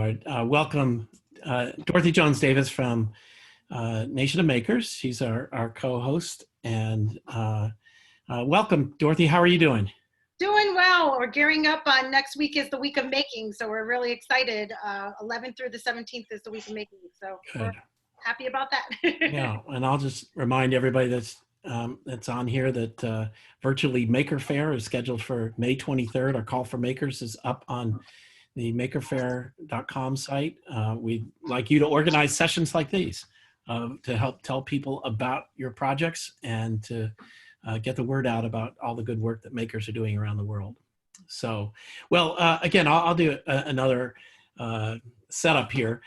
Lord. Welcome, Dorothy Jones-Davis from Nation of Makers. She's our co-host. And welcome, Dorothy. How are you doing? Doing well. We're gearing up on next week is the week of making. So we're really excited. 11th through the 17th is the week of making. So we're happy about that. Yeah, and I'll just remind everybody that's on here that Virtually Maker Fair is scheduled for May 23rd. Our call for makers is up on the makerfair.com site. We'd like you to organize sessions like these to help tell people about your projects and to get the word out about all the good work that makers are doing around the world. So, well, again, I'll do another setup here.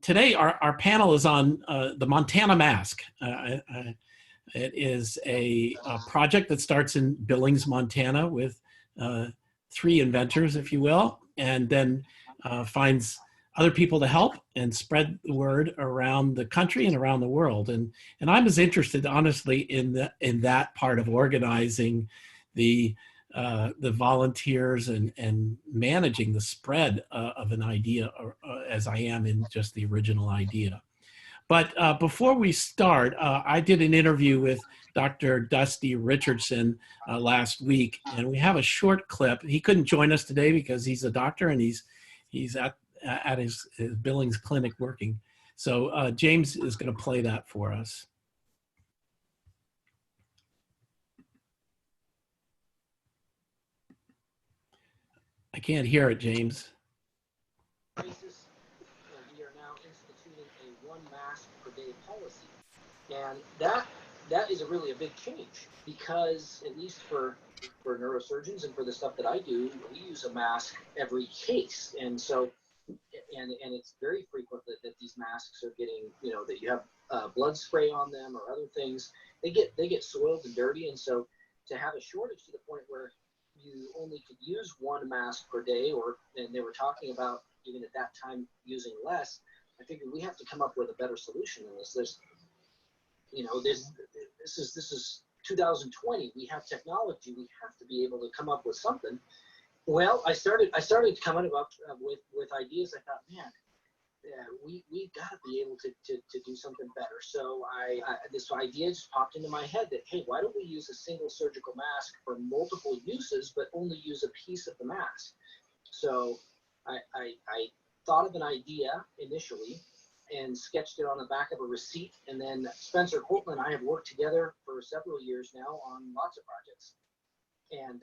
Today, our panel is on the Montana Mask. It is a project that starts in Billings, Montana with 3 inventors, if you will, and then finds other people to help and spread the word around the country and around the world. And I'm as interested, honestly, in that part of organizing the volunteers and managing the spread of an idea as I am in just the original idea. But before we start, I did an interview with Dr. Dusty Richardson last week, and we have a short clip. He couldn't join us today because he's a doctor and he's at his Billings clinic working. So James is going to play that for us. I can't hear it, James. We are now instituting a 1 mask per day policy. And that is really a big change because, at least for neurosurgeons and for the stuff that I do, we use a mask every case. And so, and it's very frequent that these masks are getting, that you have blood spray on them or other things. They get soiled and dirty. And so to have a shortage to the point where you only could use 1 mask per day, and they were talking about even at that time using less, I figured we have to come up with a better solution than this. This is 2020. We have technology. We have to be able to come up with something. Well, I started coming up with ideas. I thought, man, we've got to be able to do something better. So this idea just popped into my head that, hey, why don't we use a single surgical mask for multiple uses, but only use a piece of the mask? So I thought of an idea initially and sketched it on the back of a receipt. And then Spencer, Colton, and I have worked together for several years now on lots of projects. And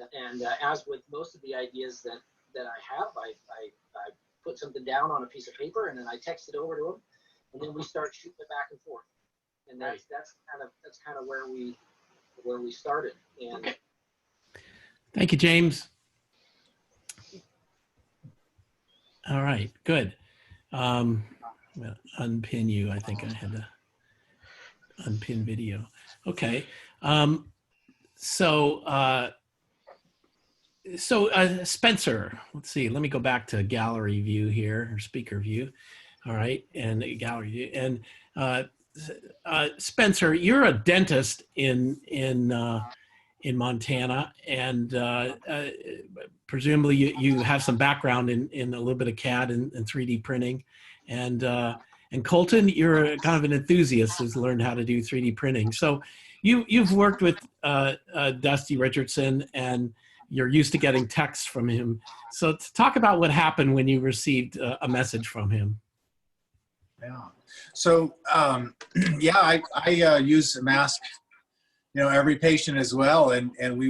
as with most of the ideas that I have, I put something down on a piece of paper and then I text it over to him, and then we start shooting it back and forth. And that's kind of where we started. And okay. Thank you, James. All right, good. I'm gonna unpin you. I think I had to unpin video. Okay. Spencer, let's see. Let me go back to gallery view here, or speaker view. All right, and gallery view. And Spencer, you're a dentist in Montana, and presumably you have some background in a little bit of CAD and 3D printing. And Colton, you're kind of an enthusiast who's learned how to do 3D printing. So you've worked with Dusty Richardson, and you're used to getting texts from him. So talk about what happened when you received a message from him. Yeah. So yeah, I use a mask, every patient as well. And we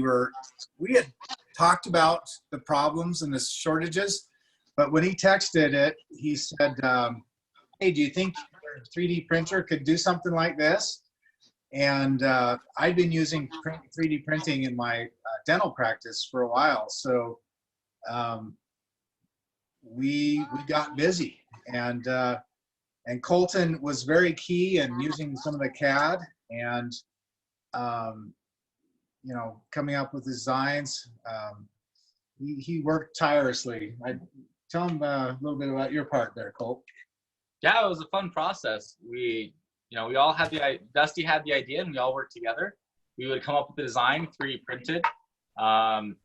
had talked about the problems and the shortages, but when he texted it, he said, hey, do you think your 3D printer could do something like this? And I'd been using 3D printing in my dental practice for a while. So we got busy, and Colton was very key in using some of the CAD and coming up with designs. He worked tirelessly. Tell him a little bit about your part there, Colt. Yeah, it was a fun process. We all had Dusty had the idea, and we all worked together. We would come up with the design, 3D printed,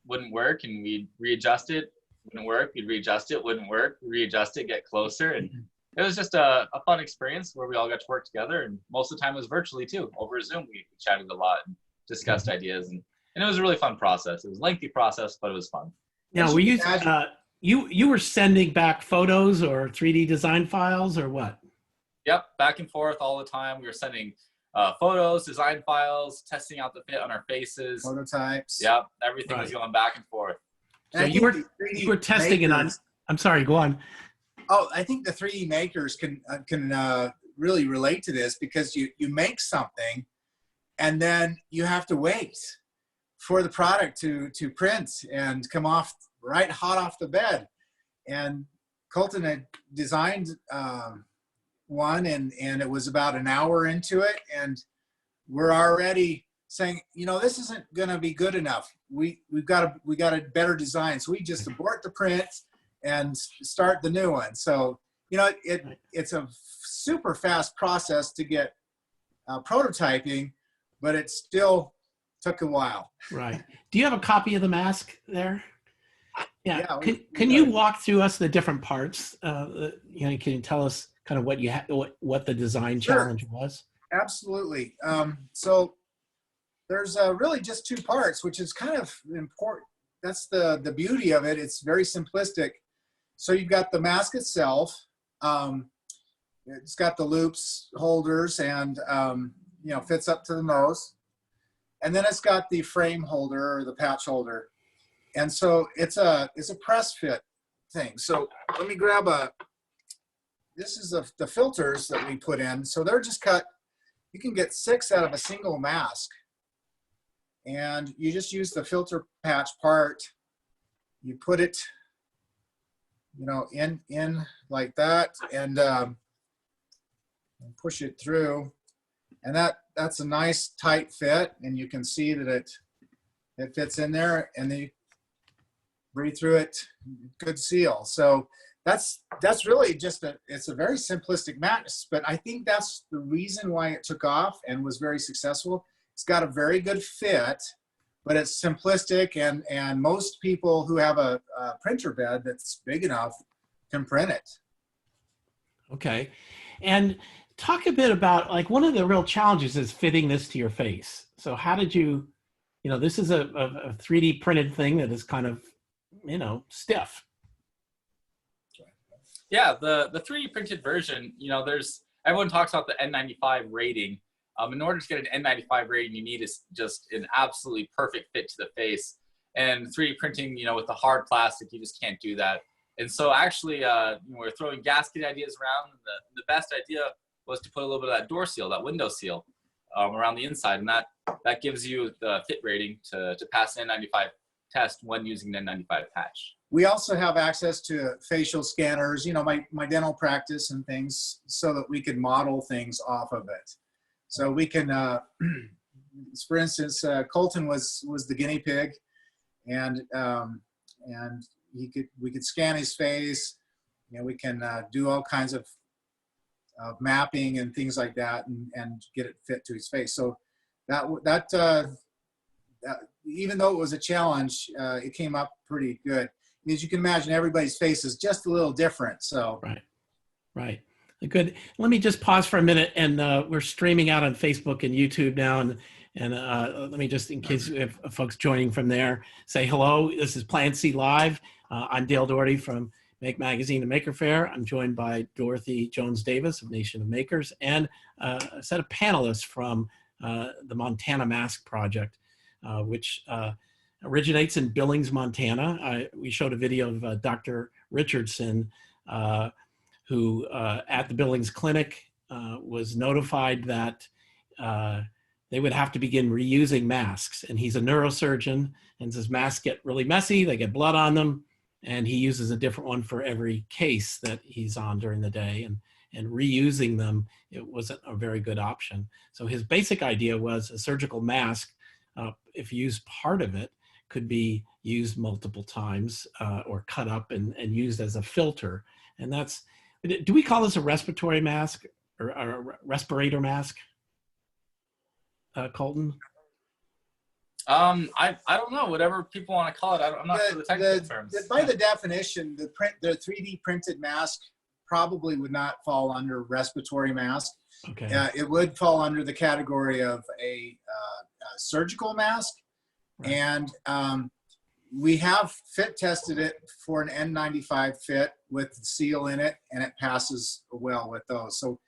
wouldn't work, and we'd readjust it, wouldn't work, we'd readjust it, wouldn't work, readjust it, get closer. And it was just a fun experience where we all got to work together. And most of the time it was virtually too. Over Zoom, we chatted a lot and discussed ideas. And it was a really fun process. It was a lengthy process, but it was fun. Now, were you were sending back photos or 3D design files or what? Yep, back and forth all the time. We were sending photos, design files, testing out the fit on our faces. Prototypes. Yep, everything was going back and forth. So you were testing it on, I'm sorry, go on. Oh, I think the 3D makers can really relate to this, because you make something and then you have to wait for the product to print and come off right hot off the bed. And Colton had designed one, and it was about an hour into it, and we're already saying, you know, this isn't going to be good enough. We got a better design. So we just abort the print and start the new one. So, you know, it's a super fast process to get prototyping, but it still took a while. Right. Do you have a copy of the mask there? Yeah. Can you walk through us the different parts? You know, can you tell us kind of what the design challenge was? Absolutely. So there's really just two parts, which is kind of important. That's the beauty of it. It's very simplistic. So you've got the mask itself. It's got the loops holders and, you know, fits up to the nose. And then it's got the frame holder or the patch holder. And so it's a press fit thing. So let me grab this is the filters that we put in. So they're just cut. You can get 6 out of a single mask. And you just use the filter patch part. You put it, you know, in like that, and push it through. And that's a nice tight fit, and you can see that it fits in there, and then you breathe through it, good seal. So that's really just it's a very simplistic mask, but I think that's the reason why it took off and was very successful. It's got a very good fit, but it's simplistic, and most people who have a printer bed that's big enough can print it. Okay. And talk a bit about, like, one of the real challenges is fitting this to your face. So how did you know, this is a 3D printed thing that is kind of, you know, stiff. Yeah, the 3D printed version, you know, everyone talks about the N95 rating. In order to get an N95 rating, you need just an absolutely perfect fit to the face. And 3D printing, you know, with the hard plastic, you just can't do that. And so actually, you know, we're throwing gasket ideas around. And the best idea was to put a little bit of that door seal, that window seal, around the inside. And that gives you the fit rating to pass an N95 test when using the N95 patch. We also have access to facial scanners, you know, my dental practice and things, so that we can model things off of it. So we can, for instance, Colton was the guinea pig, and we could scan his face. You know, we can do all kinds of mapping and things like that, and get it fit to his face. So that even though it was a challenge, it came up pretty good. As you can imagine, everybody's face is just a little different. So right. Good. Let me just pause for a minute, and we're streaming out on Facebook and YouTube now, and let me just, in case we have folks joining from there, say hello. This is Plant C Live. I'm Dale Dougherty from Make Magazine and Maker Faire. I'm joined by Dorothy Jones-Davis of Nation of Makers, and a set of panelists from the Montana Mask Project, which originates in Billings, Montana. We showed a video of Dr. Richardson, who at the Billings Clinic was notified that they would have to begin reusing masks. And he's a neurosurgeon, and his masks get really messy, they get blood on them, and he uses a different one for every case that he's on during the day. And reusing them, it wasn't a very good option. So his basic idea was a surgical mask, if you use part of it, could be used multiple times or cut up and used as a filter. And that's, do we call this a respiratory mask or a respirator mask, Colton? I don't know, whatever people want to call it. I'm not sure the technical terms. By the definition, the 3D printed mask probably would not fall under respiratory mask. Okay. It would fall under the category of a surgical mask. Right. And we have fit tested it for an N95 fit with the seal in it, and it passes well with those. So,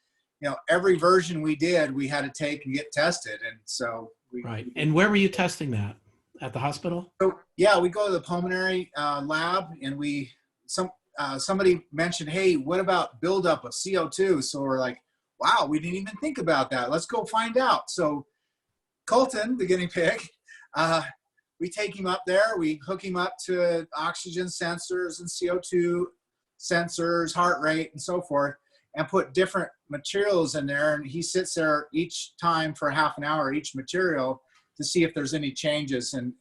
every version we did, we had to take and get tested. And so right. And where were you testing that? At the hospital? So yeah, we go to the pulmonary lab, and somebody mentioned, hey, what about buildup of CO2? So we're like, wow, we didn't even think about that. Let's go find out. So Colton, the guinea pig, we take him up there. We hook him up to oxygen sensors and CO2 sensors, heart rate, and so forth, and put different materials in there. And he sits there each time for half an hour, each material, to see if there's any changes, and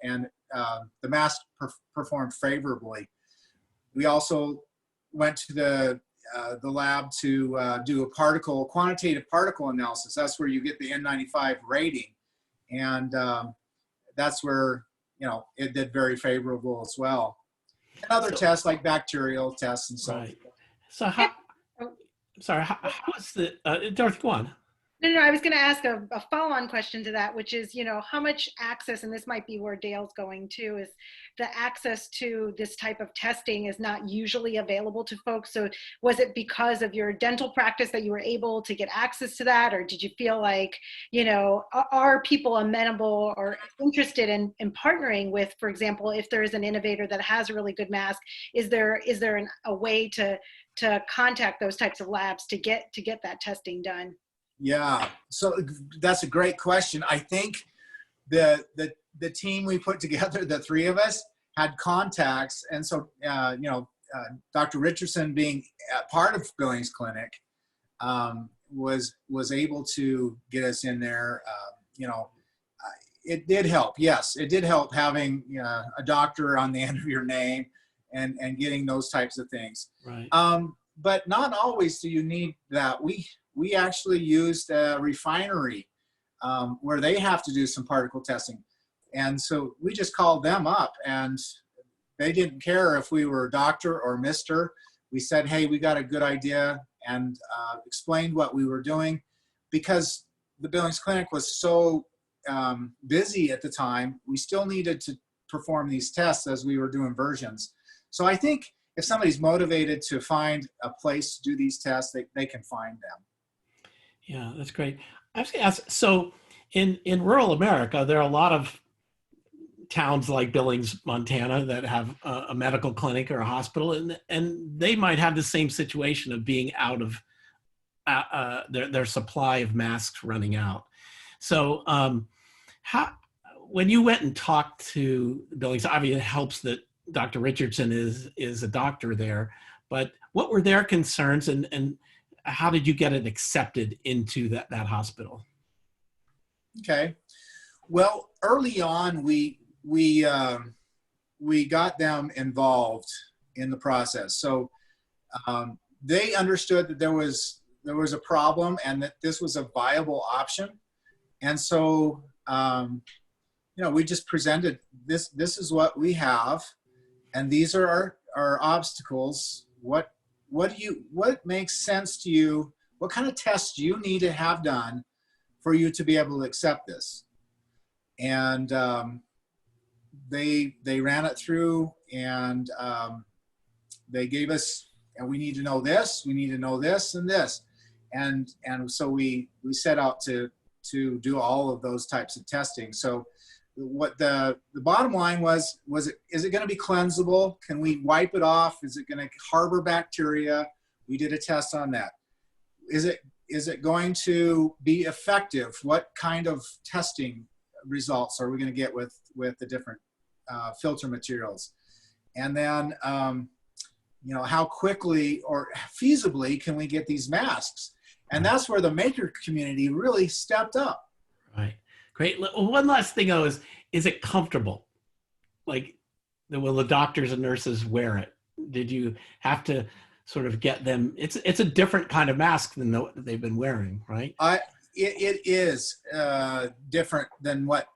the mask performed favorably. We also went to the lab to do a quantitative particle analysis. That's where you get the N95 rating, and that's where it did very favorable as well. And other tests like bacterial tests and so right. So how is the Dorothy, go on. No, I was going to ask a follow-on question to that, which is, how much access, and this might be where Dale's going too, is the access to this type of testing is not usually available to folks. So was it because of your dental practice that you were able to get access to that? Or did you feel like, are people amenable or interested in partnering with, for example, if there is an innovator that has a really good mask, is there a way to contact those types of labs to get that testing done? Yeah, so that's a great question. I think the team we put together, the three of us, had contacts, and so Dr. Richardson, being part of Billings Clinic, was able to get us in there. It did help. Yes, it did help having a doctor on the end of your name and getting those types of things. Right. But not always do you need that. We actually used a refinery where they have to do some particle testing. And so we just called them up, and they didn't care if we were doctor or mister. We said, hey, we got a good idea, and explained what we were doing, because the Billings Clinic was so busy at the time. We still needed to perform these tests as we were doing versions. So I think if somebody's motivated to find a place to do these tests, they can find them. Yeah, that's great. I was going to ask, so in rural America, there are a lot of towns like Billings, Montana, that have a medical clinic or a hospital, and they might have the same situation of being out of their supply of masks running out. So when you went and talked to Billings, obviously it helps that Dr. Richardson is a doctor there, but what were their concerns, and how did you get it accepted into that hospital? Okay. Well, early on, we got them involved in the process. So they understood that there was a problem and that this was a viable option. And so, we just presented this is what we have, and these are our obstacles. What makes sense to you? What kind of tests do you need to have done for you to be able to accept this? And they ran it through, and they gave us, and we need to know this, we need to know this and this. And so we set out to do all of those types of testing. So what the bottom line was is it going to be cleansable? Can we wipe it off? Is it going to harbor bacteria? We did a test on that. Is it going to be effective? What kind of testing results are we going to get with the different filter materials? And then how quickly or feasibly can we get these masks? And that's where the maker community really stepped up. Right. Great. One last thing though is it comfortable? Like, will the doctors and nurses wear it? Did you have to sort of get them? It's a different kind of mask than what they've been wearing, right? it is different than what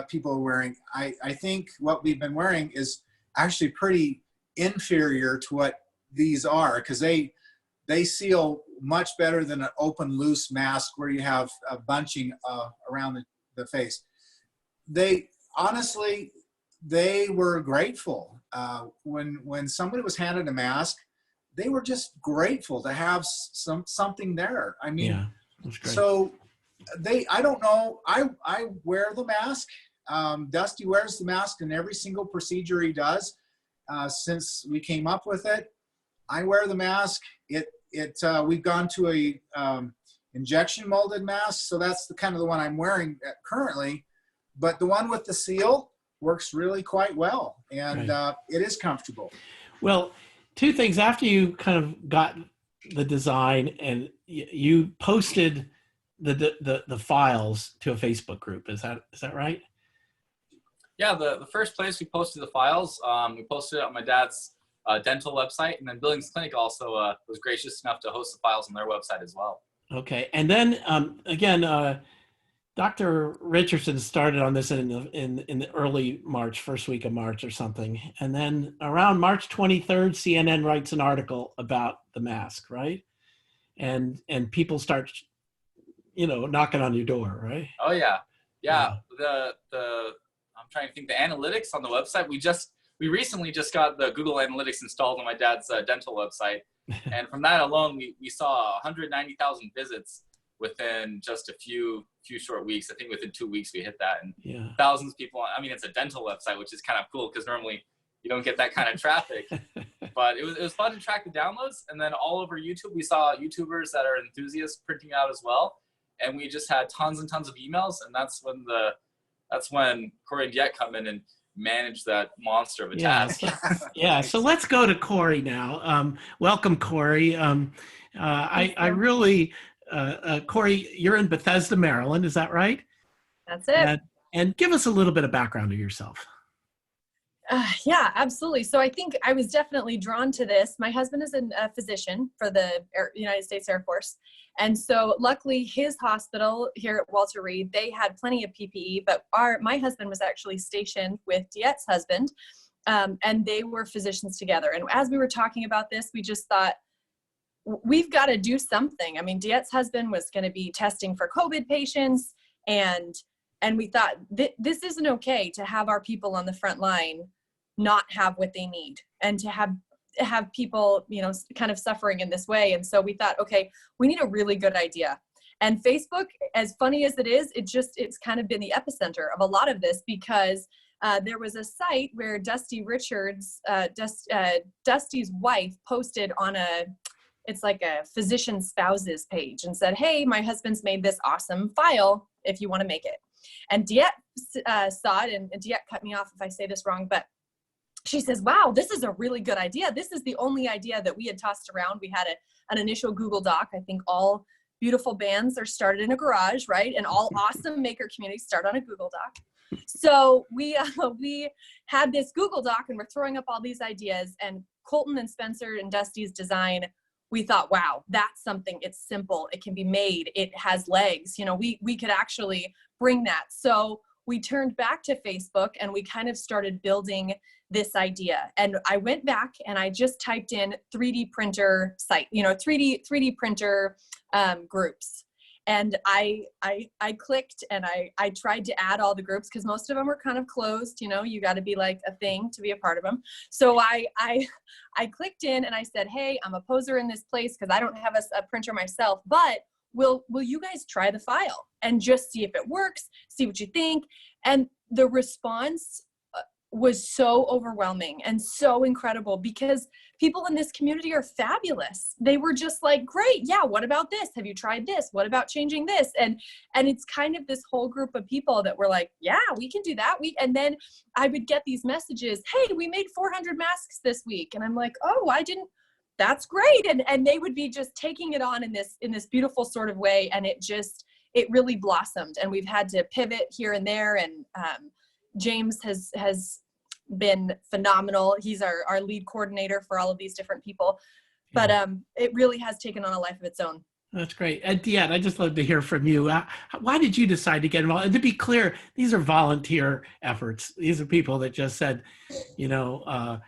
people are wearing. I think what we've been wearing is actually pretty inferior to what these are, because they seal much better than an open loose mask where you have a bunching around the face. They honestly, they were grateful when somebody was handed a mask. They were just grateful to have something there. I mean, Yeah, that's great. so I don't know. I wear the mask. Dusty wears the mask in every single procedure he does since we came up with it. I wear the mask. We've gone to a injection molded mask, so that's the one I'm wearing currently. But the one with the seal works really quite well, and Right. it is comfortable. Well, two things. After you kind of got the design and you posted the files to a Facebook group, is that right? Yeah, the first place we posted the files, we posted it on my dad's dental website, and then Billings Clinic also was gracious enough to host the files on their website as well. Okay, and then again, Dr. Richardson started on this in the early March, first week of March or something, and then around March 23rd, CNN writes an article about the mask, right? And people start, knocking on your door, right? Oh yeah. The I'm trying to think, the analytics on the website. We recently just got the Google Analytics installed on my dad's dental website, and from that alone, we saw 190,000 visits within just a few short weeks. I think within 2 weeks we hit that, and thousands of people. I mean, it's a dental website, which is kind of cool because normally you don't get that kind of traffic. But it was fun to track the downloads, and then all over YouTube we saw YouTubers that are enthusiasts printing out as well, and we just had tons and tons of emails, and that's when Corie and DeEtte come in and manage that monster of a task. So let's go to Corie now. Welcome, Corie. I really, Corie, you're in Bethesda, Maryland. Is that right? That's it. And give us a little bit of background of yourself. Yeah, absolutely. So I think I was definitely drawn to this. My husband is a physician for the United States Air Force. And so luckily his hospital here at Walter Reed, they had plenty of PPE, but my husband was actually stationed with DeEtte's husband, and they were physicians together. And as we were talking about this, we just thought, we've got to do something. I mean, DeEtte's husband was going to be testing for COVID patients, and we thought this isn't okay to have our people on the front line not have what they need, and to have people, kind of suffering in this way. And so we thought, okay, we need a really good idea. And Facebook, as funny as it is, it's kind of been the epicenter of a lot of this, because there was a site where Dusty Richards, Dusty's wife, posted on it's like a physician spouses page and said, hey, my husband's made this awesome file if you want to make it. And DeEtte saw it, and DeEtte cut me off if I say this wrong, but she says, wow, this is a really good idea. This is the only idea that we had tossed around. We had an initial Google Doc. I think all beautiful bands are started in a garage, right? And all awesome maker communities start on a Google Doc. So we had this Google Doc, and we're throwing up all these ideas, and Colton and Spencer and Dusty's design, we thought, wow, that's something. It's simple. It can be made. It has legs. We could actually bring that. So we turned back to Facebook, and we kind of started building this idea. And I went back and I just typed in 3D printer site, 3D printer groups. And I clicked, and I tried to add all the groups, because most of them were kind of closed. You got to be like a thing to be a part of them. So I clicked in, and I said, hey, I'm a poser in this place because I don't have a printer myself, but will you guys try the file and just see if it works, see what you think? And the response was so overwhelming and so incredible, because people in this community are fabulous. They were just like, great, yeah, what about this? Have you tried this? What about changing this? And it's kind of this whole group of people that were like, yeah, we can do that. And then I would get these messages, hey, we made 400 masks this week. And I'm like, oh, that's great. And they would be just taking it on in this beautiful sort of way. And it really blossomed. And we've had to pivot here and there. And James has been phenomenal. He's our lead coordinator for all of these different people. But it really has taken on a life of its own. That's great. And DeEtte, I just love to hear from you. Why did you decide to get involved? And to be clear, these are volunteer efforts. These are people that just said, you know,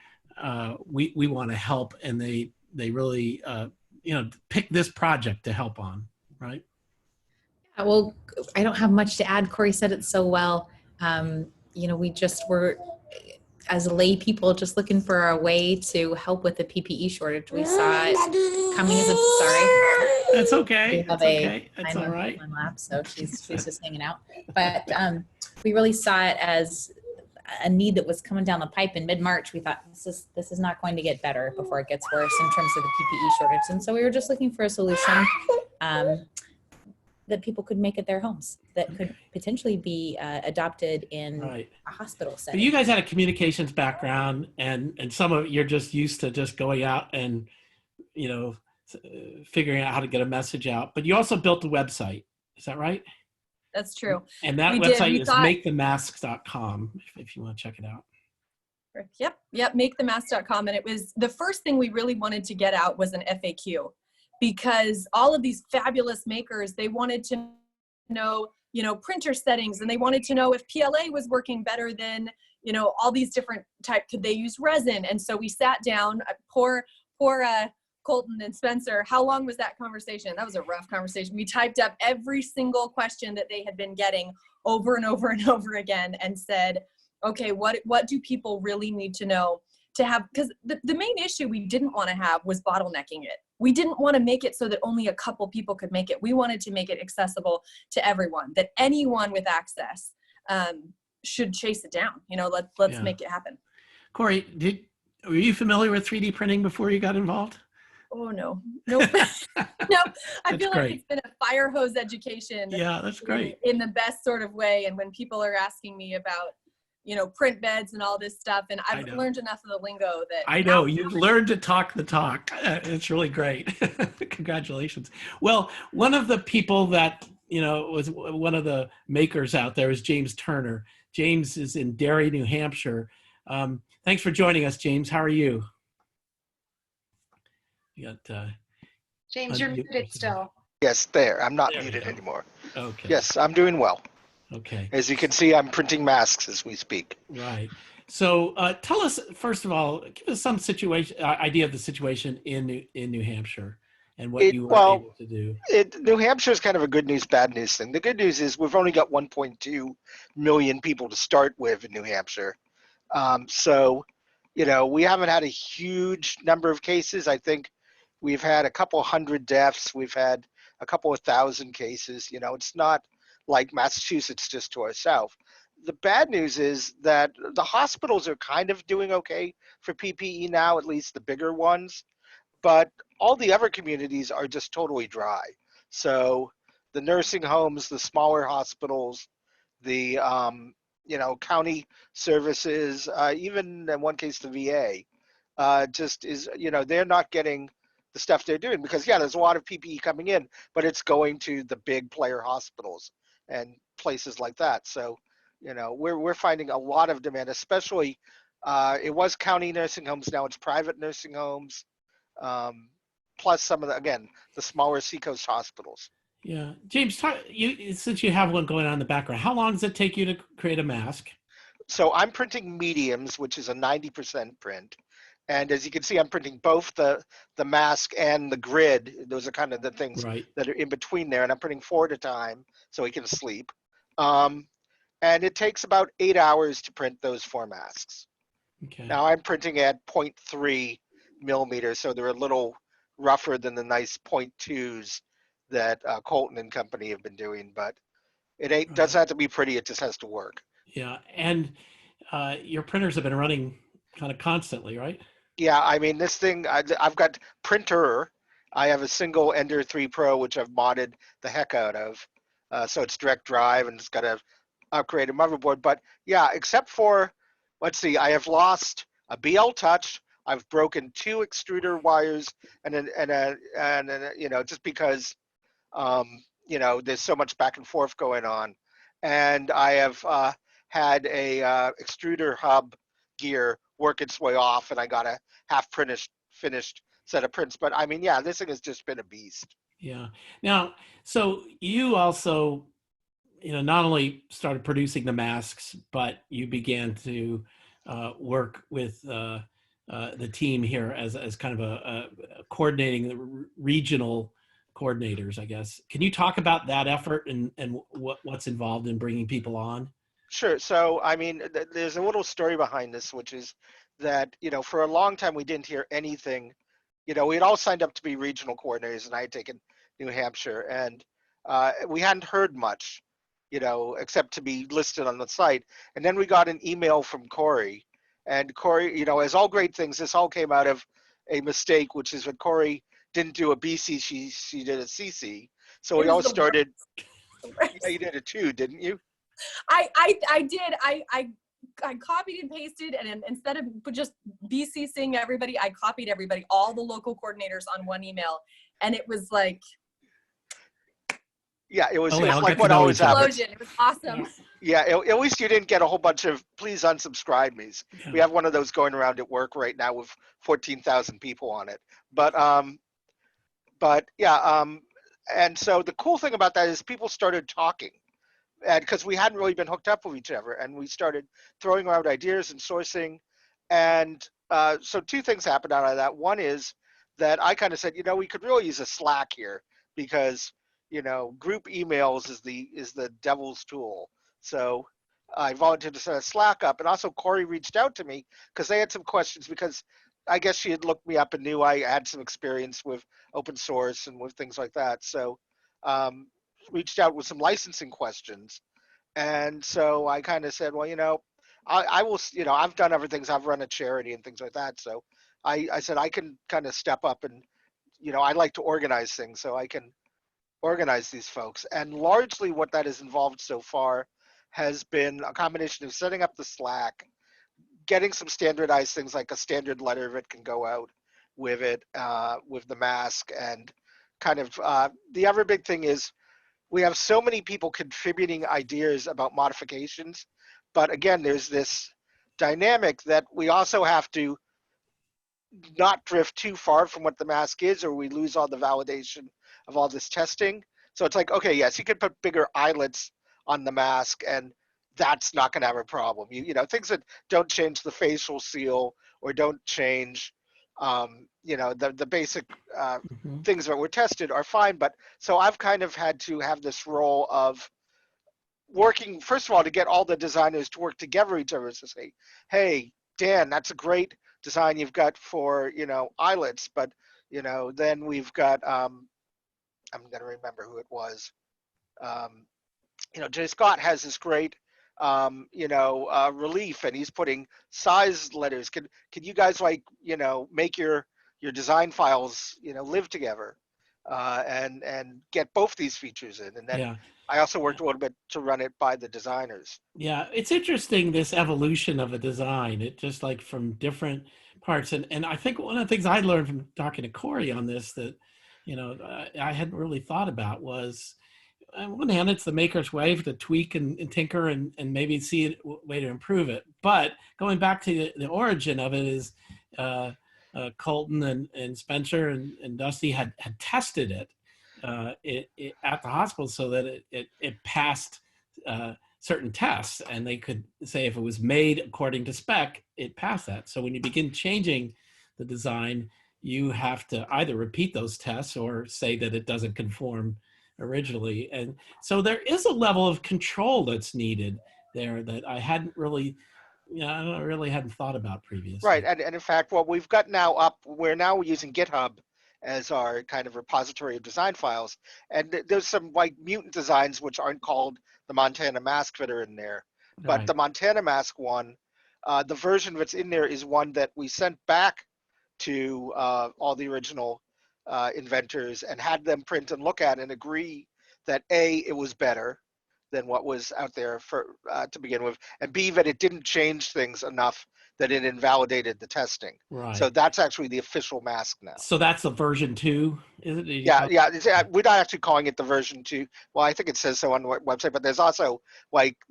we want to help, and they really, you know, pick this project to help on, right? Well, I don't have much to add. Corie said it so well. You know, we just were, as lay people, just looking for a way to help with the PPE shortage. We saw it coming as a, sorry. That's okay. We have That's okay. That's all 9-month-old right. in lap, so she's just hanging out. But we really saw it as a need that was coming down the pipe in mid-March. We thought this is not going to get better before it gets worse in terms of the PPE shortage. And so we were just looking for a solution that people could make at their homes, that could potentially be adopted in a hospital setting. But you guys had a communications background, and some of you're just used to just going out and, you know, figuring out how to get a message out. But you also built a website. Is that right? That's true. And that website is makethemasks.com if you want to check it out. Yep, makethemasks.com. And it was the first thing we really wanted to get out was an FAQ, because all of these fabulous makers, they wanted to know, you know, printer settings, and they wanted to know if PLA was working better than, you know, all these different types. Could they use resin? And so we sat down, poor Colton and Spencer. How long was that conversation? That was a rough conversation. We typed up every single question that they had been getting over and over and over again, and said, okay, what do people really need to know to have? Because the main issue we didn't want to have was bottlenecking it. We didn't want to make it so that only a couple people could make it. We wanted to make it accessible to everyone, that anyone with access should chase it down. You know, let's make it happen. Corie, were you familiar with 3D printing before you got involved? Oh, no. Nope. No, I feel great. like it's been a fire hose education. Yeah, that's great. In the best sort of way. And when people are asking me about, you know, print beds and all this stuff, and I've learned enough of the lingo that I know you've learned to talk the talk. It's really great. Congratulations. Well, one of the people that, you know, was one of the makers out there is James Turner. James is in Derry, New Hampshire. Thanks for joining us, James. How are you? You got James, you're muted still. Yes, there. I'm not There we muted go. anymore. Okay. Yes, I'm doing well. Okay. As you can see, I'm printing masks as we speak. Right. So tell us, first of all, give us some idea of the situation in New Hampshire and what you were able to do. New Hampshire is kind of a good news, bad news thing. The good news is we've only got 1.2 million people to start with in New Hampshire. So, you know, we haven't had a huge number of cases. I think we've had a couple hundred deaths. We've had a couple of thousand cases. You know, it's not like Massachusetts just to our south. The bad news is that the hospitals are kind of doing okay for PPE now, at least the bigger ones, but all the other communities are just totally dry. So the nursing homes, the smaller hospitals, the you know, county services, even in one case the VA, just is, you know, they're not getting the stuff they're doing because, yeah, there's a lot of PPE coming in, but it's going to the big player hospitals and places like that. So, you know, we're finding a lot of demand, especially it was county nursing homes, now it's private nursing homes, plus some of the, again, the smaller seacoast hospitals. Yeah. James, since you have one going on in the background, how long does it take you to create a mask? So I'm printing mediums, which is a 90% print. And as you can see, I'm printing both the mask and the grid. Those are kind of the things that are in between there. And I'm printing 4 at a time so he can sleep. And it takes about 8 hours to print those 4 masks. Okay. Now I'm printing at 0.3 millimeters, so they're a little rougher than the nice 0.2s that Colton and company have been doing. But it doesn't have to be pretty. It just has to work. Yeah. And your printers have been running kind of constantly, right? Yeah, I mean, this thing, I've got printer. I have a single Ender 3 Pro, which I've modded the heck out of. So it's direct drive and it's got a upgraded motherboard. But yeah, except for, let's see, I have lost a BL Touch. I've broken 2 extruder wires and you know, just because, you know, there's so much back and forth going on. And I have had a extruder hub gear work its way off, and I got a half finished set of prints. But I mean, yeah, this thing has just been a beast. Yeah. Now, so you also, not only started producing the masks, but you began to work with the team here as kind of a coordinating the regional coordinators, I guess. Can you talk about that effort and what's involved in bringing people on? Sure. So, I mean, there's a little story behind this, which is that, for a long time we didn't hear anything. We had all signed up to be regional coordinators, and I had taken New Hampshire, and we hadn't heard much, except to be listed on the site. And then we got an email from Corie, and Corie, as all great things, this all came out of a mistake, which is that Corie didn't do a BC, she did a CC. So we all started, yeah, you did it too, didn't you? I did. I copied and pasted, and instead of just BCCing everybody, I copied everybody, all the local coordinators on one email, and it was like, yeah, it was I'll like get what to know always each other. happens. explosion. It was awesome. Yeah, at least you didn't get a whole bunch of please unsubscribe me's. Yeah. We have one of those going around at work right now with 14,000 people on it. But yeah, and so the cool thing about that is people started talking, and because we hadn't really been hooked up with each other, and we started throwing around ideas and sourcing, and so two things happened out of that. One is that I kind of said, we could really use a Slack here, because group emails is the devil's tool. So I volunteered to set a Slack up, and also Corie reached out to me because they had some questions, because I guess she had looked me up and knew I had some experience with open source and with things like that. So reached out with some licensing questions. And so I kind of said, well, I will, I've done other things. I've run a charity and things like that. So I said, I can kind of step up and, I like to organize things, so I can organize these folks. And largely what that has involved so far has been a combination of setting up the Slack, getting some standardized things like a standard letter that can go out with it, with the mask. And kind of the other big thing is we have so many people contributing ideas about modifications. But again, there's this dynamic that we also have to not drift too far from what the mask is, or we lose all the validation of all this testing. So it's like, okay, yes, you could put bigger eyelets on the mask, and that's not going to have a problem. Things that don't change the facial seal or don't change, the basic things that were tested are fine. But so I've kind of had to have this role of working, first of all, to get all the designers to work together each other to say, hey, Dan, that's a great design you've got for, eyelets. But, then we've got, I'm going to remember who it was. Jay Scott has this great, relief, and he's putting size letters. Can you guys make your design files, live together, and get both these features in? And then Yeah. I also worked a little bit to run it by the designers. Yeah, it's interesting, this evolution of a design. It just like from different parts. And I think one of the things I learned from talking to Corie on this that, I hadn't really thought about was, on one hand, it's the maker's way to tweak and tinker and maybe see a way to improve it. But going back to the origin of it is Colton and Spencer and Dusty had tested it at the hospital so that it passed certain tests, and they could say if it was made according to spec, it passed that. So when you begin changing the design, you have to either repeat those tests or say that it doesn't conform originally. And so there is a level of control that's needed there that I hadn't really, I really hadn't thought about previously. Right, and in fact, what we've got now up, we're now using GitHub as our kind of repository of design files. And there's some mutant designs which aren't called the Montana mask that are in there. But Right. the Montana mask one, the version that's in there is one that we sent back to all the original inventors and had them print and look at and agree that A, it was better than what was out there for to begin with, and B, that it didn't change things enough that it invalidated the testing. Right. So that's actually the official mask now. So that's the version 2, is it? Yeah. We're not actually calling it the version 2. Well, I think it says so on the website, but there's also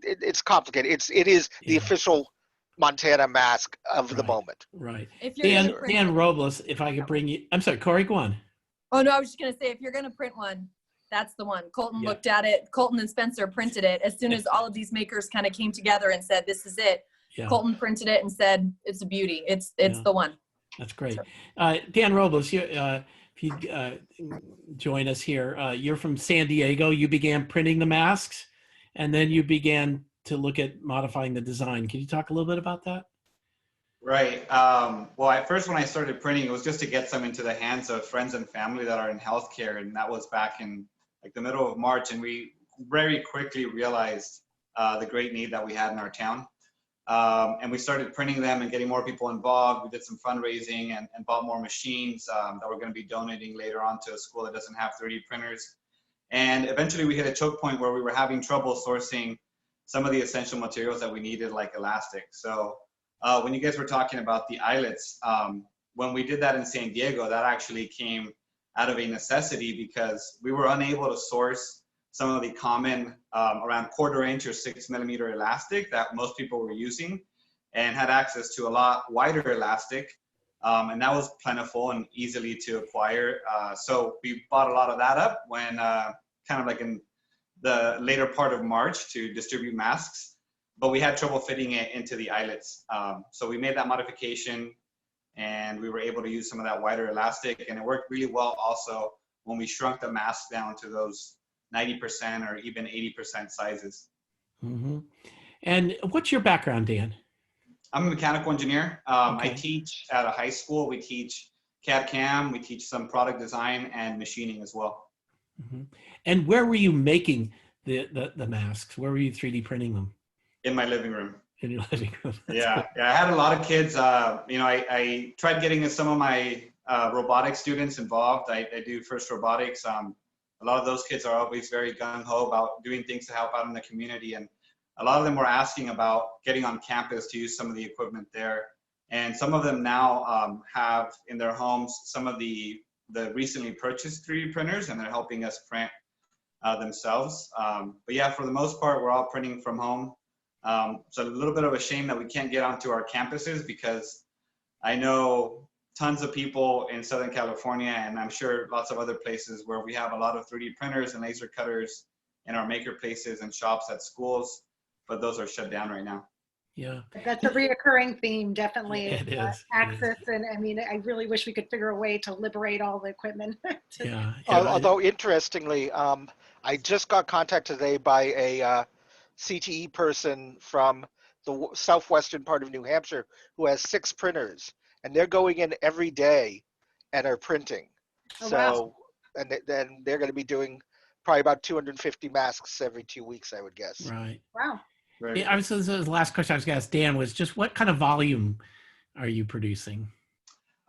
it's complicated. It is the official Montana mask of the Right. moment. Right. If you're Dan, gonna print Dan one- Robles, if I could bring you, I'm sorry, Corie, go on. Oh no, I was just gonna say, if you're gonna print one, that's the one. Colton Yeah. looked at it. Colton and Spencer printed it as soon as all of these makers kind of came together and said, "This is it." Yeah. Colton printed it and said, "It's a beauty. It's Yeah. the one." That's great. Dan Robles, you, if you join us here, you're from San Diego. You began printing the masks, and then you began to look at modifying the design. Can you talk a little bit about that? Right. Well, at first when I started printing, it was just to get some into the hands of friends and family that are in healthcare, and that was back in like the middle of March, and we very quickly realized the great need that we had in our town. And we started printing them and getting more people involved. We did some fundraising and bought more machines that we're going to be donating later on to a school that doesn't have 3D printers. And eventually we hit a choke point where we were having trouble sourcing some of the essential materials that we needed, like elastic. So when you guys were talking about the eyelets, when we did that in San Diego, that actually came out of a necessity because we were unable to source some of the common around 1/4 inch or 6 millimeter elastic that most people were using, and had access to a lot wider elastic. And that was plentiful and easily to acquire. So we bought a lot of that up when kind of like in the later part of March to distribute masks, but we had trouble fitting it into the eyelets. So we made that modification and we were able to use some of that wider elastic, and it worked really well also when we shrunk the mask down to those 90% or even 80% sizes. Mm-hmm. And what's your background, Dan? I'm a mechanical engineer. Okay. I teach at a high school. We teach CAD/CAM. We teach some product design and machining as well. Mm-hmm. And where were you making the masks? Where were you 3D printing them? In my living room. In your living room. That's Yeah, good. yeah, I had a lot of kids. You know, I tried getting some of my robotic students involved. I do FIRST Robotics. A lot of those kids are always very gung-ho about doing things to help out in the community. And a lot of them were asking about getting on campus to use some of the equipment there. And some of them now have in their homes some of the recently purchased 3D printers, and they're helping us print themselves. But yeah, for the most part, we're all printing from home. It's a little bit of a shame that we can't get onto our campuses, because I know tons of people in Southern California, and I'm sure lots of other places where we have a lot of 3D printers and laser cutters in our maker places and shops at schools, but those are shut down right now. Yeah. That's a reoccurring theme, definitely. It is. Access, and I mean, I really wish we could figure a way to liberate all the equipment. Yeah. Although interestingly, I just got contacted today by a CTE person from the southwestern part of New Hampshire who has 6 printers, and they're going in every day and are printing. Oh, So, wow. and then they're going to be doing probably about 250 masks every 2 weeks, I would guess. Right. Wow. Right. Yeah, so the last question I was going to ask Dan was just what kind of volume are you producing?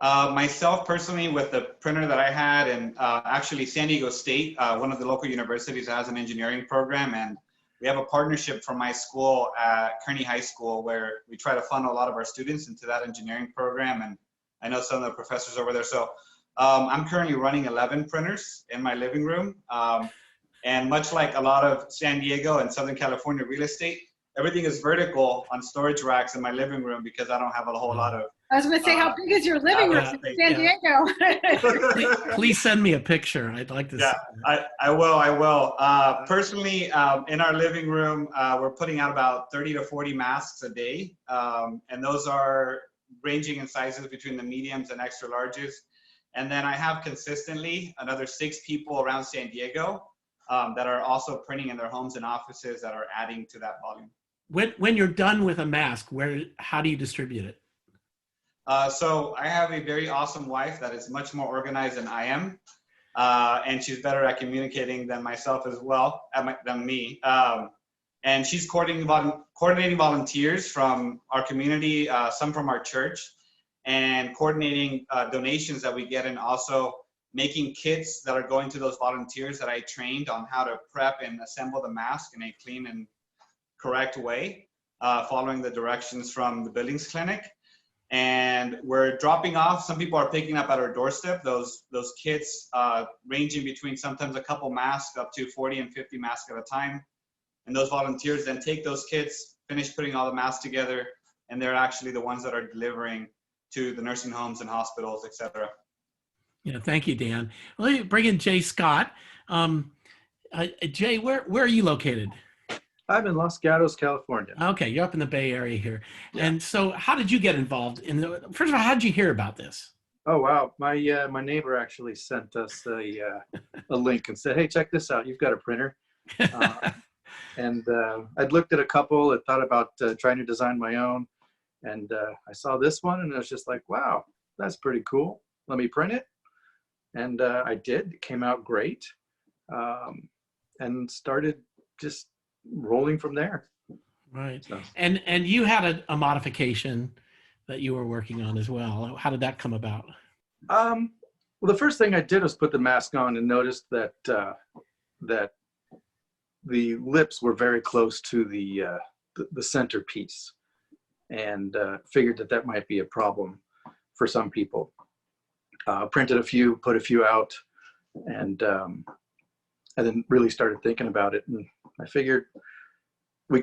Myself personally, with the printer that I had, and actually San Diego State, one of the local universities has an engineering program, and we have a partnership from my school at Kearney High School where we try to funnel a lot of our students into that engineering program, and I know some of the professors over there. So I'm currently running 11 printers in my living room, and much like a lot of San Diego and Southern California real estate, everything is vertical on storage racks in my living room because I don't have a whole lot of. I was going to say, how big is your living room in San Diego? Please send me a picture. I'd like to Yeah, see. I will. Personally, in our living room, we're putting out about 30 to 40 masks a day. And those are ranging in sizes between the mediums and extra larges. And then I have consistently another 6 people around San Diego that are also printing in their homes and offices that are adding to that volume. When you're done with a mask, how do you distribute it? So I have a very awesome wife that is much more organized than I am. And she's better at communicating than myself as well, than me. And she's coordinating volunteers from our community, some from our church, and coordinating donations that we get, and also making kits that are going to those volunteers that I trained on how to prep and assemble the mask in a clean and correct way, following the directions from the Billings clinic. And we're dropping off, some people are picking up at our doorstep, those kits ranging between sometimes a couple masks up to 40 and 50 masks at a time. And those volunteers then take those kits, finish putting all the masks together, and they're actually the ones that are delivering to the nursing homes and hospitals, etc. Yeah, thank you, Dan. Let me bring in Jay Scott. Jay, where are you located? I'm in Los Gatos, California. Okay, you're up in the Bay Area here. Yeah. And so how did you get involved in first of all, how did you hear about this? Oh, wow. My neighbor actually sent us a link and said, hey, check this out. You've got a printer. And I'd looked at a couple and thought about trying to design my own. And I saw this one and I was just like, wow, that's pretty cool. Let me print it. And I did. It came out great. And started just rolling from there. Right. So. And you had a modification that you were working on as well. How did that come about? Well, the first thing I did was put the mask on and noticed that that the lips were very close to the centerpiece, and figured that might be a problem for some people. Printed a few, put a few out, and then really started thinking about it. And I figured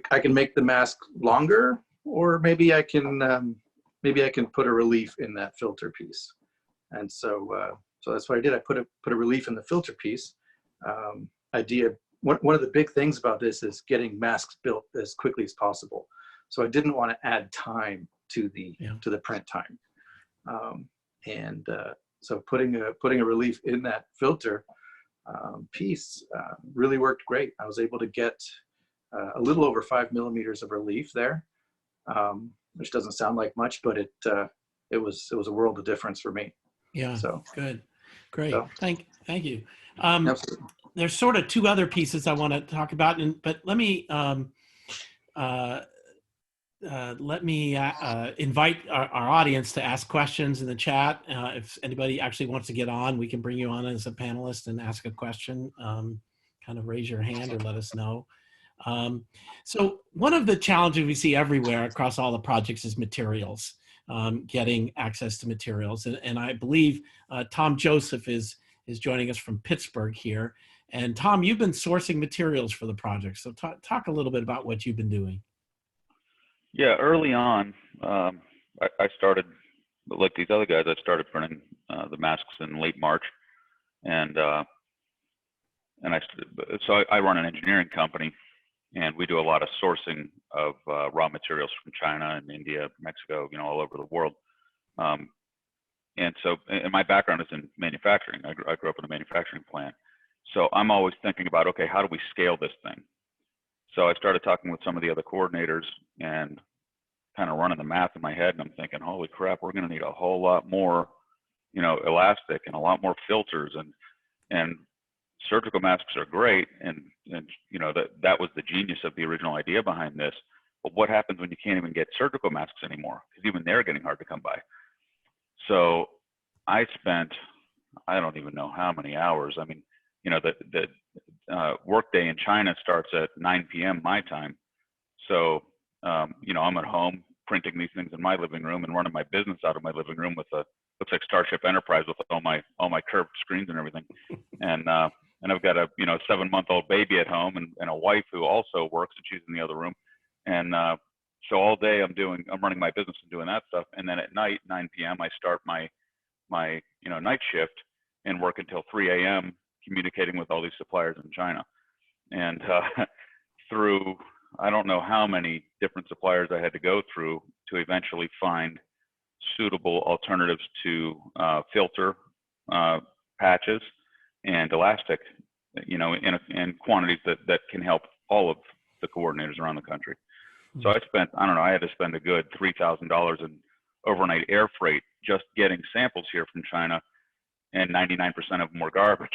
I can make the mask longer, or maybe I can put a relief in that filter piece. And so that's what I did. I put a relief in the filter piece. One of the big things about this is getting masks built as quickly as possible. So I didn't want to add time to the print time. So putting a relief in that filter piece really worked great. I was able to get a little over 5 millimeters of relief there, which doesn't sound like much, but it was a world of difference for me. Yeah. So good, great. So. Thank you. Absolutely. There's sort of two other pieces I want to talk about, but let me invite our audience to ask questions in the chat. If anybody actually wants to get on, we can bring you on as a panelist and ask a question. Kind of raise your hand or let us know. So one of the challenges we see everywhere across all the projects is materials, getting access to materials. And I believe Tom Joseph is joining us from Pittsburgh here. And Tom, you've been sourcing materials for the project. So talk a little bit about what you've been doing. Yeah, early on, I started, like these other guys, I started printing the masks in late March. And I run an engineering company, and we do a lot of sourcing of raw materials from China and India, Mexico, all over the world. And my background is in manufacturing. I grew up in a manufacturing plant. So I'm always thinking about, okay, how do we scale this thing? So I started talking with some of the other coordinators and kind of running the math in my head, and I'm thinking, holy crap, we're going to need a whole lot more, elastic and a lot more filters, and surgical masks are great, and that was the genius of the original idea behind this. But what happens when you can't even get surgical masks anymore? Because even they're getting hard to come by. So I spent, I don't even know how many hours. I mean, the workday in China starts at 9 p.m. my time. So, I'm at home printing these things in my living room and running my business out of my living room with looks like Starship Enterprise with all my curved screens and everything. And I've got a 7-month-old baby at home and a wife who also works, and she's in the other room. And so all day I'm running my business and doing that stuff. And then at night, 9 p.m., I start my night shift and work until 3 a.m. communicating with all these suppliers in China. And through, I don't know how many different suppliers I had to go through to eventually find suitable alternatives to filter patches and elastic, in quantities that can help all of the coordinators around the country. So I had to spend a good $3,000 in overnight air freight just getting samples here from China, and 99% of them were garbage.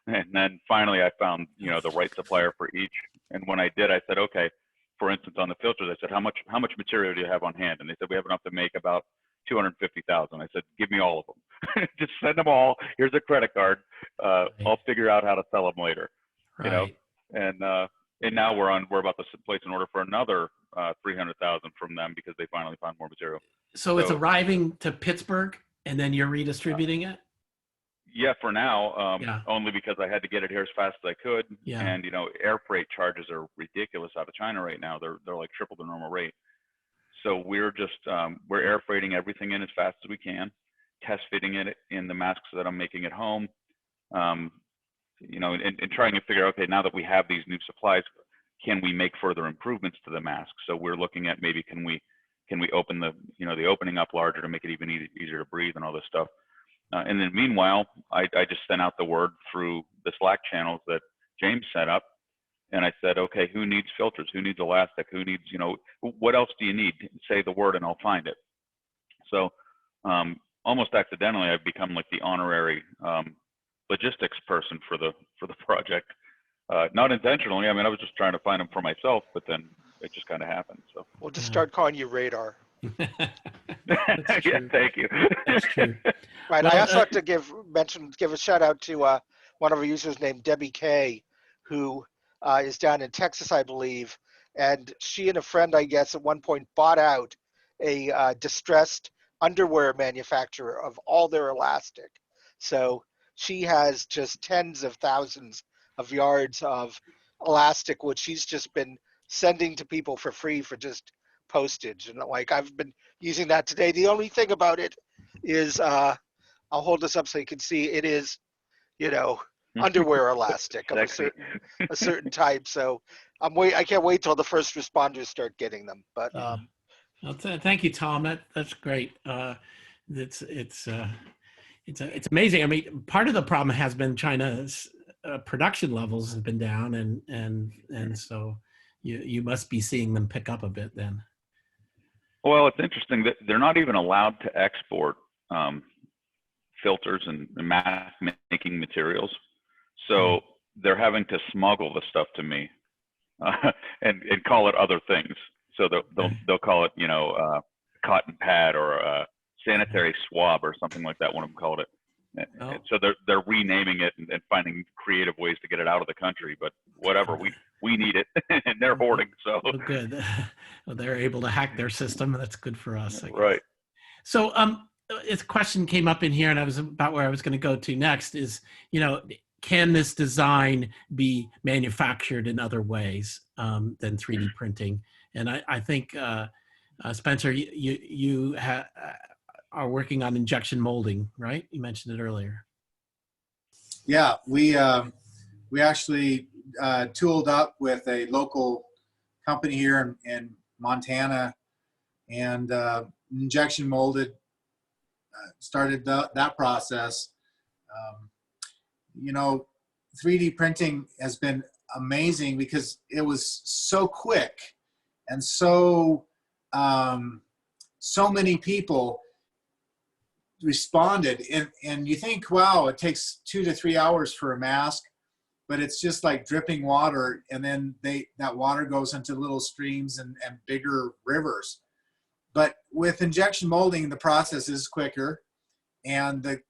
And then finally I found, the right supplier for each. And when I did, I said, okay, for instance, on the filters, I said, how much material do you have on hand? And they said, we have enough to make about 250,000. I said, give me all of them. Just send them all. Here's a credit card. I'll figure out how to sell them later. Right. And now we're about to place an order for another 300,000 from them because they finally found more material. So it's arriving to Pittsburgh and then you're redistributing it? Yeah, for now, only because I had to get it here as fast as I could. Yeah. And, air freight charges are ridiculous out of China right now. They're like triple the normal rate. So we're just, we're air freighting everything in as fast as we can, test fitting it in the masks that I'm making at home, you know, and trying to figure out, okay, now that we have these new supplies, can we make further improvements to the mask? So we're looking at maybe can we open the, you know, the opening up larger to make it even easier to breathe and all this stuff. And then meanwhile, I just sent out the word through the Slack channels that James set up. And I said, okay, who needs filters? Who needs elastic? Who needs, you know, what else do you need? Say the word and I'll find it. So almost accidentally, I've become like the honorary logistics person for the project. Not intentionally. I mean, I was just trying to find them for myself, but then it just kind of happened. So We'll just start calling you Radar. yeah, thank you. That's true. Right. Well, I also have to give a shout out to one of our users named Debbie K, who is down in Texas, I believe, and she and a friend, I guess, at one point bought out a distressed underwear manufacturer of all their elastic. So she has just tens of thousands of yards of elastic, which she's just been sending to people for free for just postage. And like, I've been using that today. The only thing about it is, I'll hold this up so you can see, it is, you know, underwear elastic of a certain type. So I can't wait till the first responders start getting them. But thank you, Tom. That's great. It's amazing. I mean, part of the problem has been China's production levels have been down, and so you must be seeing them pick up a bit then. Well, it's interesting that they're not even allowed to export filters and mask making materials. So they're having to smuggle the stuff to me and call it other things. So they'll call it, you know, cotton pad or a sanitary swab or something like that. One of them called it. Oh. So they're renaming it and finding creative ways to get it out of the country. But whatever, we need it, and they're hoarding. So well, good. Well, they're able to hack their system. That's good for us, I guess. Right. So a question came up in here, and I was about where I was going to go to next. Is, you know, can this design be manufactured in other ways than 3D printing? And I think Spencer, you are working on injection molding, right? You mentioned it earlier. Yeah, we actually tooled up with a local company here in Montana, and injection molded, started that process. You know, 3D printing has been amazing because it was so quick, and so many people responded, and you think, wow, it takes 2 to 3 hours for a mask, but it's just like dripping water, and then that water goes into little streams and bigger rivers. But with injection molding, the process is quicker, and it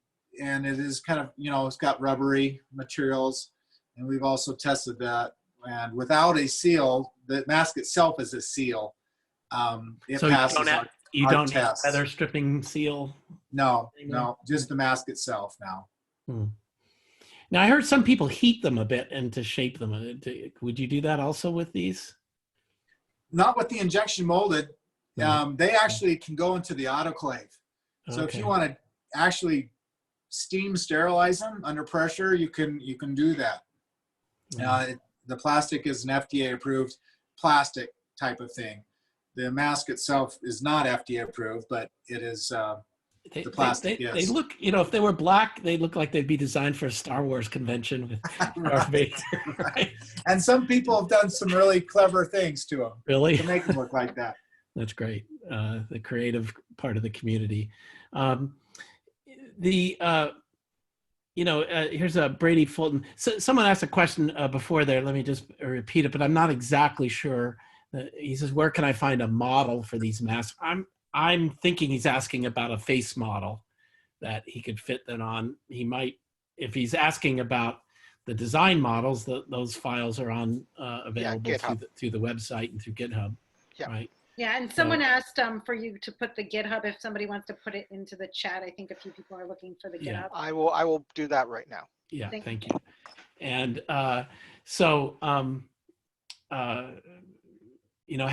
is kind of, you know, it's got rubbery materials, and we've also tested that. And without a seal, the mask itself is a seal. It So passes you our don't tests. feather stripping seal? No, just the mask itself now. Now, I heard some people heat them a bit and to shape them. Would you do that also with these? Not with the injection molded. They actually can go into the autoclave. So if you want to actually steam sterilize them under pressure, you can do that. The plastic is an FDA approved plastic type of thing. The mask itself is not FDA approved, but it is the plastic. Yes. They look, you know, if they were black, they look like they'd be designed for a Star Wars convention with Darth Vader. Right? And some people have done some really clever things to them. Really? To make them look like that. That's great. The creative part of the community. You know, here's a Brady Fulton. So someone asked a question before there. Let me just repeat it, but I'm not exactly sure. He says, "Where can I find a model for these masks?" I'm thinking he's asking about a face model that he could fit that on. He might, if he's asking about the design models, those files are on available through the website and through GitHub. Yeah. Right. Yeah, and someone asked for you to put the GitHub, if somebody wants to put it into the chat. I think a few people are looking for the GitHub. I will do that right now. Yeah, thank you. And you know,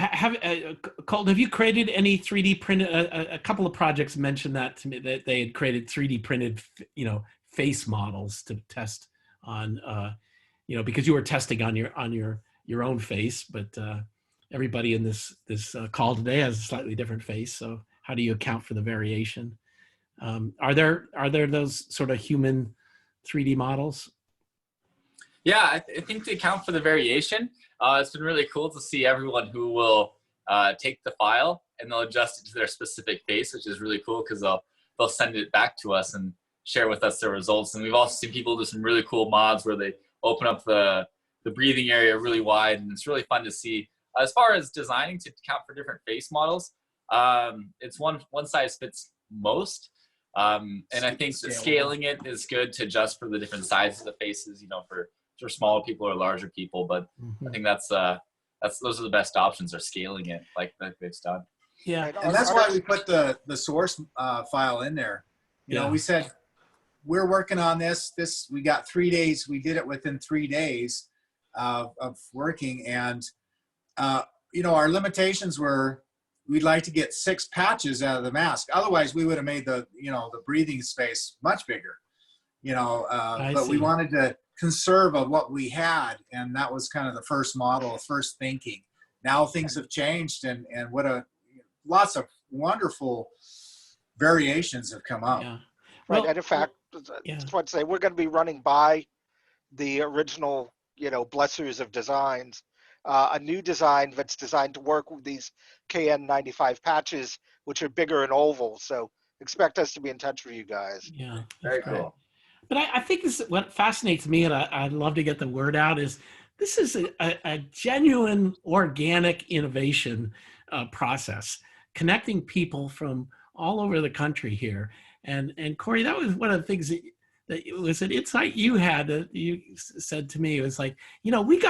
Colton, have you created any 3D printed? A couple of projects mentioned that to me, that they had created 3D printed, you know, face models to test on, you know, because you were testing on your own face, but everybody in this call today has a slightly different face. So how do you account for the variation? Are there those sort of human 3D models? Yeah, I think to account for the variation, it's been really cool to see everyone who will take the file and they'll adjust it to their specific face, which is really cool because they'll send it back to us and share with us their results. And we've also seen people do some really cool mods where they open up the breathing area really wide, and it's really fun to see. As far as designing to account for different face models, it's one size fits most. And I think that scaling it is good to adjust for the different sizes of the faces, you know, for smaller people or larger people. But I think those are the best options, are scaling it like they've done. Yeah, and that's why we put the source file in there. You know, we said we're working on this. We got 3 days. We did it within 3 days of working, and you know, our limitations were we'd like to get 6 patches out of the mask. Otherwise, we would have made the breathing space much bigger. You know, but we wanted to conserve of what we had, and that was kind of the first model, first thinking. Now things have changed, and lots of wonderful variations have come up. Yeah. Right, Well, and in fact, that's what I say. We're going to be running by the original, you know, blessers of designs, a new design that's designed to work with these KN95 patches, which are bigger and oval. So expect us to be in touch with you guys. Yeah, Very cool. But I think this is what fascinates me, and I'd love to get the word out, is this is a genuine organic innovation process, connecting people from all over the country here. And Corie, that was one of the things that was an insight you had that you said to me. It was like, you know, we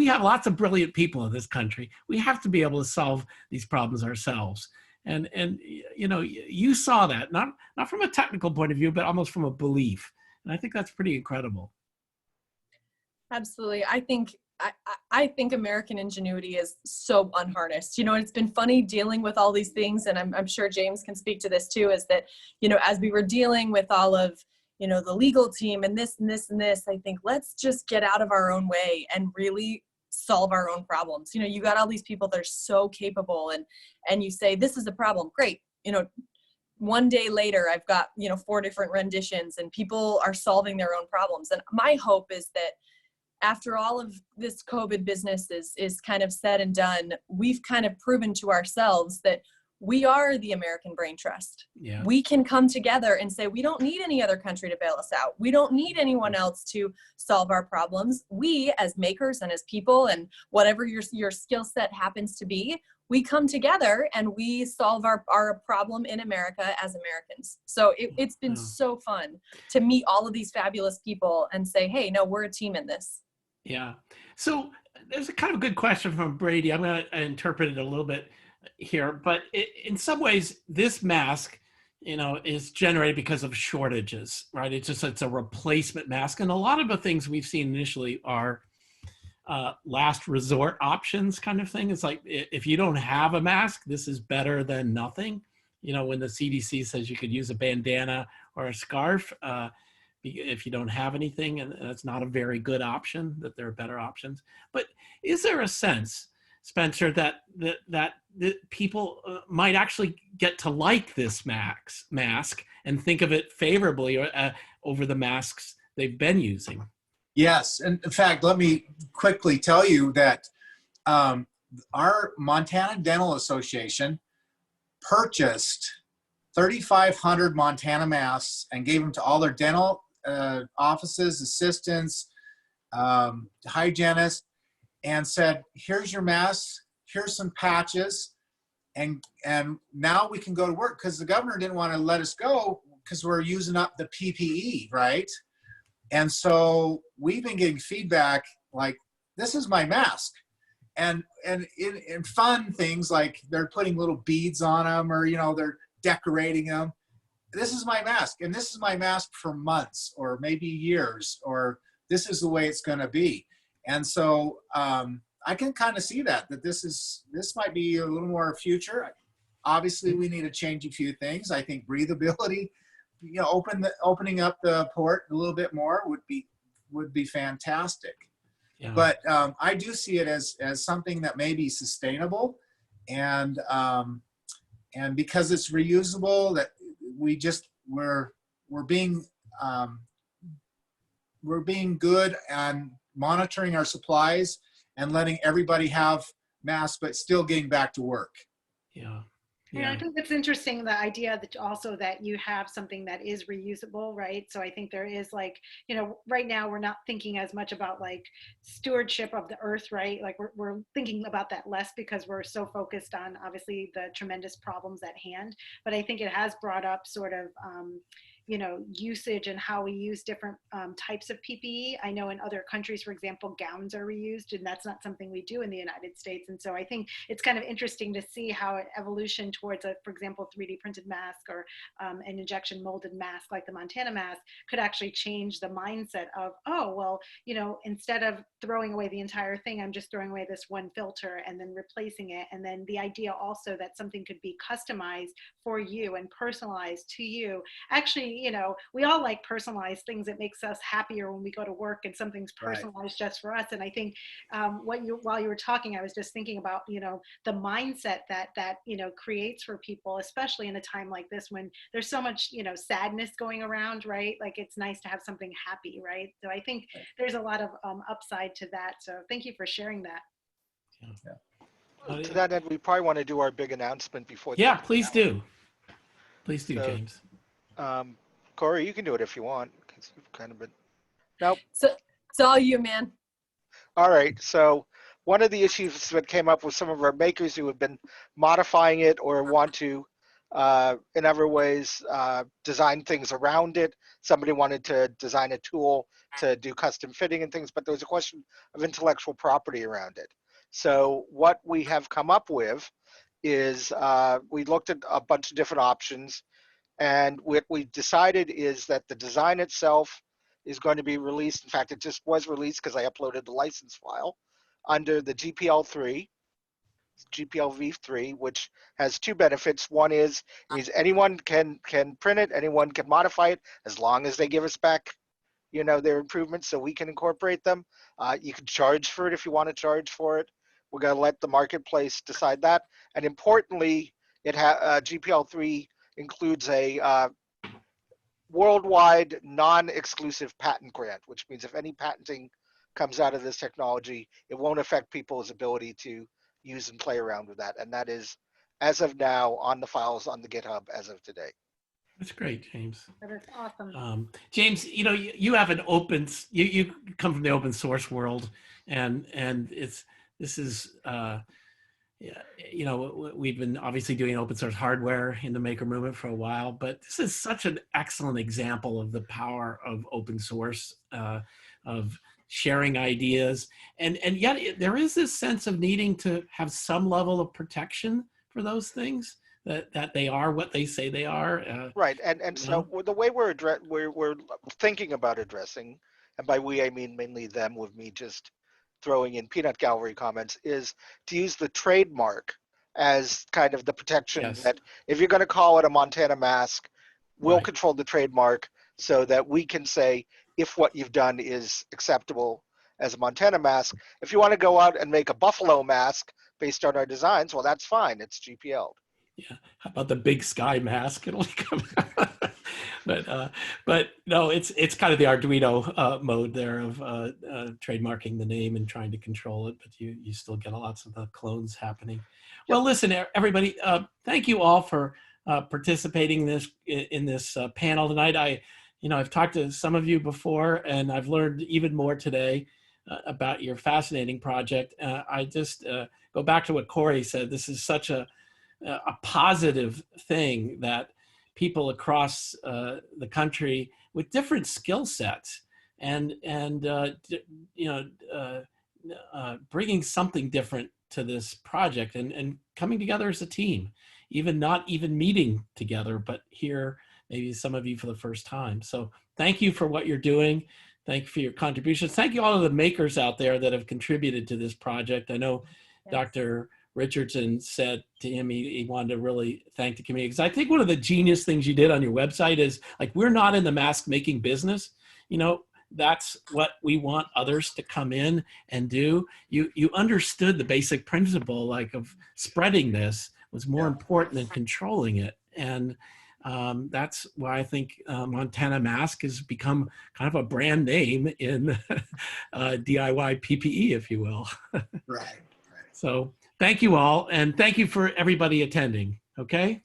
have lots of brilliant people in this country. We have to be able to solve these problems ourselves. And you know, you saw that, not from a technical point of view, but almost from a belief. And I think that's pretty incredible. Absolutely. I think American ingenuity is so unharnessed. You know, it's been funny dealing with all these things, and I'm sure James can speak to this too, is that, you know, as we were dealing with all of, you know, the legal team and this and this and this, I think let's just get out of our own way and really solve our own problems. You know, you got all these people that are so capable, and you say, this is a problem. Great. You know, one day later, I've got, you know, 4 different renditions and people are solving their own problems. And my hope is that after all of this COVID business is kind of said and done, we've kind of proven to ourselves that we are the American Brain Trust. Yeah. We can come together and say, we don't need any other country to bail us out. We don't need anyone else to solve our problems. We, as makers and as people, and whatever your skill set happens to be, we come together and we solve our problem in America as Americans. So it's been so fun to meet all of these fabulous people and say, hey, no, we're a team in this. Yeah. So there's a kind of good question from Brady. I'm going to interpret it a little bit here, but in some ways, this mask, you know, is generated because of shortages, right? It's a replacement mask. And a lot of the things we've seen initially are last resort options kind of thing. It's like, if you don't have a mask, this is better than nothing. You know, when the CDC says you could use a bandana or a scarf, if you don't have anything, and that's not a very good option, that there are better options. But is there a sense, Spencer, that people might actually get to like this mask and think of it favorably over the masks they've been using? Yes, and in fact, let me quickly tell you that our Montana Dental Association purchased 3,500 Montana masks and gave them to all their dental offices, assistants, hygienists, and said, here's your masks, here's some patches, and now we can go to work, because the governor didn't want to let us go because we're using up the PPE, right? And so we've been getting feedback like, this is my mask. And in fun things like they're putting little beads on them, or, you know, they're decorating them. This is my mask, and this is my mask for months or maybe years, or this is the way it's going to be. And so I can kind of see that this might be a little more future. Obviously, we need to change a few things. I think breathability, you know, opening up the port a little bit more would be fantastic. Yeah. But I do see it as something that may be sustainable, and because it's reusable, that we're being good on monitoring our supplies and letting everybody have masks, but still getting back to work. Yeah. Yeah, I think it's interesting, the idea that also that you have something that is reusable, right? So I think there is, like, you know, right now we're not thinking as much about like stewardship of the earth, right? Like we're thinking about that less because we're so focused on obviously the tremendous problems at hand. But I think it has brought up sort of, you know, usage and how we use different types of PPE. I know in other countries, for example, gowns are reused, and that's not something we do in the United States. And so I think it's kind of interesting to see how an evolution towards a, for example, 3D printed mask or an injection molded mask like the Montana mask could actually change the mindset of, oh, well, you know, instead of throwing away the entire thing, I'm just throwing away this one filter and then replacing it. And then the idea also that something could be customized for you and personalized to you. Actually, you know, we all like personalized things. It makes us happier when we go to work and something's personalized just for us. And I think while you were talking, I was just thinking about, you know, the mindset that you know, creates for people, especially in a time like this when there's so much, you know, sadness going around, right? Like it's nice to have something happy, right? So I think there's a lot of upside to that. So thank you for sharing that. Yeah. To that end, we probably want to do our big announcement before. Yeah, please do. Please do, So, James. Corie, you can do it if you want, because you've kind of been. Nope. So it's all you, man. All right. So one of the issues that came up with some of our makers who have been modifying it or want to, in other ways, design things around it. Somebody wanted to design a tool to do custom fitting and things, but there was a question of intellectual property around it. So what we have come up with is we looked at a bunch of different options. And what we decided is that the design itself is going to be released. In fact, it just was released because I uploaded the license file under the GPL v3, which has two benefits. One is anyone can print it, anyone can modify it, as long as they give us back, you know, their improvements so we can incorporate them. You can charge for it if you want to charge for it. We're going to let the marketplace decide that. And importantly, GPL3 includes a worldwide non-exclusive patent grant, which means if any patenting comes out of this technology, it won't affect people's ability to use and play around with that. And that is, as of now, on the files on the GitHub as of today. That's great, James. That is awesome. James, you know, you have an open, you come from the open source world, and this is, you know, we've been obviously doing open source hardware in the maker movement for a while, but this is such an excellent example of the power of open source, of sharing ideas. And yet there is this sense of needing to have some level of protection for those things, that they are what they say they are. Right, and so the way we're thinking about addressing, and by we I mean mainly them, with me just throwing in peanut gallery comments, is to use the trademark as kind of the protection. That if you're going to call it a Montana mask, we'll control the trademark so that we can say if what you've done is acceptable as a Montana mask. If you want to go out and make a buffalo mask based on our designs, well, that's fine. It's GPL. Yeah, how about the big sky mask? It'll come. But no, it's kind of the Arduino mode there of trademarking the name and trying to control it, but you still get lots of the clones happening. Well, listen, everybody, thank you all for participating in this panel tonight. I've talked to some of you before, and I've learned even more today about your fascinating project. I just go back to what Corie said. This is such a positive thing that people across the country with different skill sets and bringing something different to this project and coming together as a team, not even meeting together, but here maybe some of you for the first time. So thank you for what you're doing. Thank you for your contributions. Thank you all of the makers out there that have contributed to this project. I know Yes. Dr. Richardson said to him he wanted to really thank the community, because I think one of the genius things you did on your website is, like, we're not in the mask making business. You know, that's what we want others to come in and do. You understood the basic principle, like, of spreading this was more important than controlling it. And that's why I think Montana Mask has become kind of a brand name in DIY PPE, if you will. Right. So thank you all, and thank you for everybody attending. Okay.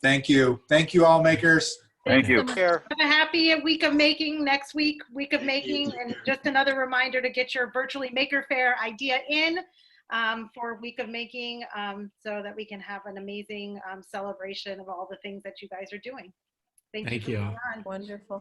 Thank you. Thank you all, makers. Thank you. Here. Have a happy week of making next week, week of Thank you. making. And just another reminder to get your virtually Maker Faire idea in for week of making so that we can have an amazing celebration of all the things that you guys are doing. Thank you Thank for you. being on. Wonderful.